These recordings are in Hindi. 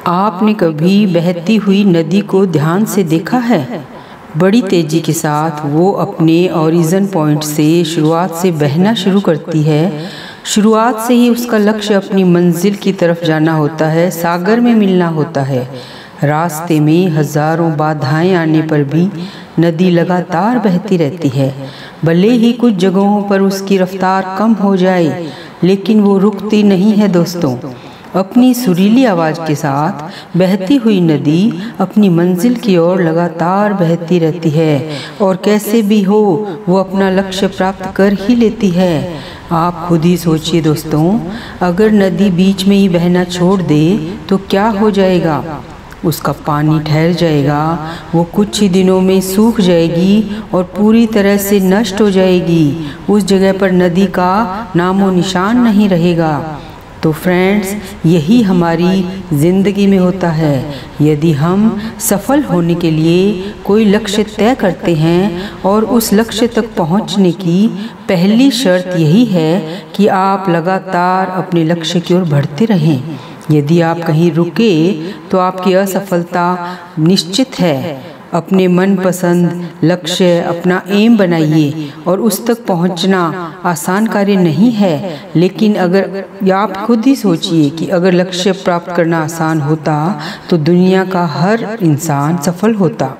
आपने कभी बहती हुई नदी को ध्यान से देखा है? बड़ी तेजी के साथ वो अपने ओरिजिन पॉइंट से शुरुआत से बहना शुरू करती है। शुरुआत से ही उसका लक्ष्य अपनी मंजिल की तरफ जाना होता है, सागर में मिलना होता है। रास्ते में हजारों बाधाएं आने पर भी नदी लगातार बहती रहती है। भले ही कुछ जगहों पर उसकी रफ्तार कम हो जाए, लेकिन वो रुकती नहीं है दोस्तों। अपनी सुरीली आवाज़ के साथ बहती हुई नदी अपनी मंजिल की ओर लगातार बहती रहती है और कैसे भी हो वो अपना लक्ष्य प्राप्त कर ही लेती है। आप खुद ही सोचिए दोस्तों, अगर नदी बीच में ही बहना छोड़ दे तो क्या हो जाएगा? उसका पानी ठहर जाएगा, वो कुछ ही दिनों में सूख जाएगी और पूरी तरह से नष्ट हो जाएगी। उस जगह पर नदी का नामो निशान नहीं रहेगा। तो फ्रेंड्स, यही हमारी ज़िंदगी में होता है। यदि हम सफल होने के लिए कोई लक्ष्य तय करते हैं और उस लक्ष्य तक पहुंचने की पहली शर्त यही है कि आप लगातार अपने लक्ष्य की ओर बढ़ते रहें। यदि आप कहीं रुके तो आपकी असफलता निश्चित है। अपने मनपसंद लक्ष्य अपना एम बनाइए और उस तक पहुंचना आसान कार्य नहीं है। लेकिन अगर आप खुद ही सोचिए कि अगर लक्ष्य प्राप्त करना आसान होता तो दुनिया का हर इंसान सफल होता।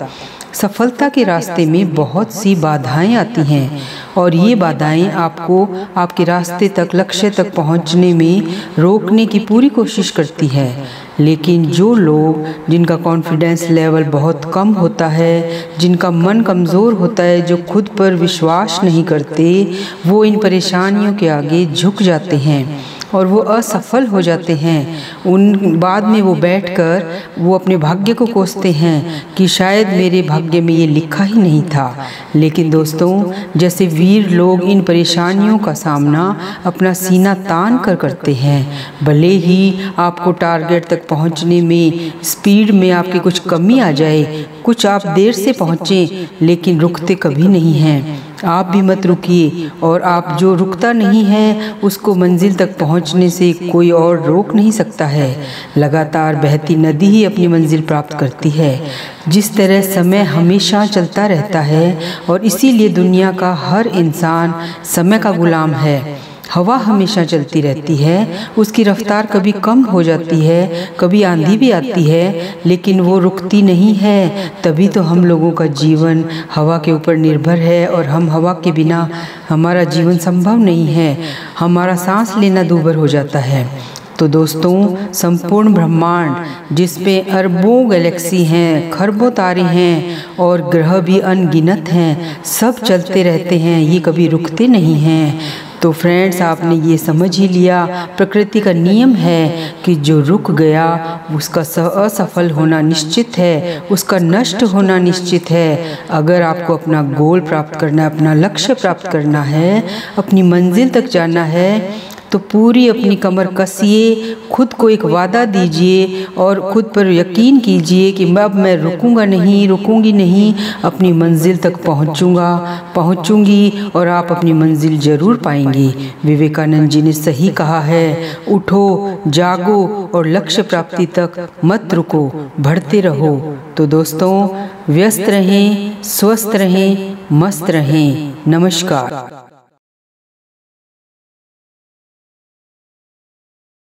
सफलता के रास्ते में बहुत सी बाधाएं आती हैं और ये बाधाएं आपको आपके रास्ते तक, लक्ष्य तक पहुंचने में रोकने की पूरी कोशिश करती है। लेकिन जो लोग जिनका कॉन्फिडेंस लेवल बहुत कम होता है, जिनका मन कमज़ोर होता है, जो खुद पर विश्वास नहीं करते, वो इन परेशानियों के आगे झुक जाते हैं और वो असफल हो जाते हैं। उन बाद में वो बैठकर वो अपने भाग्य को कोसते हैं कि शायद मेरे भाग्य में ये लिखा ही नहीं था। लेकिन दोस्तों, जैसे वीर लोग इन परेशानियों का सामना अपना सीना तान कर करते हैं। भले ही आपको टारगेट तक पहुंचने में स्पीड में आपकी कुछ कमी आ जाए, कुछ आप देर से पहुँचें, लेकिन रुकते कभी नहीं हैं। आप भी मत रुकिए और आप जो रुकता नहीं है उसको मंजिल तक पहुंचने से कोई और रोक नहीं सकता है। लगातार बहती नदी ही अपनी मंजिल प्राप्त करती है। जिस तरह समय हमेशा चलता रहता है और इसीलिए दुनिया का हर इंसान समय का गुलाम है। हवा हमेशा चलती रहती है, उसकी रफ्तार कभी कम हो जाती है, कभी आंधी भी आती है, लेकिन वो रुकती नहीं है। तभी तो हम लोगों का जीवन हवा के ऊपर निर्भर है और हम हवा के बिना हमारा जीवन संभव नहीं है। हमारा सांस लेना दूभर हो जाता है। तो दोस्तों, संपूर्ण ब्रह्मांड जिसपे अरबों गैलेक्सी हैं, खरबों तारे हैं और ग्रह भी अनगिनत हैं, सब चलते रहते हैं, ये कभी रुकते नहीं हैं। तो फ्रेंड्स, आपने ये समझ ही लिया, प्रकृति का नियम है कि जो रुक गया उसका असफल होना निश्चित है, उसका नष्ट होना निश्चित है। अगर आपको अपना गोल प्राप्त करना है, अपना लक्ष्य प्राप्त करना है, अपनी मंजिल तक जाना है, तो पूरी अपनी कमर कसिए, खुद को एक वादा दीजिए और खुद पर यकीन कीजिए कि अब मैं रुकूंगा नहीं, रुकूंगी नहीं, अपनी मंजिल तक पहुंचूंगी और आप अपनी मंजिल ज़रूर पाएंगे। विवेकानंद जी ने सही कहा है, उठो, जागो और लक्ष्य प्राप्ति तक मत रुको, बढ़ते रहो। तो दोस्तों, व्यस्त रहें, स्वस्थ रहें, मस्त रहें। नमस्कार।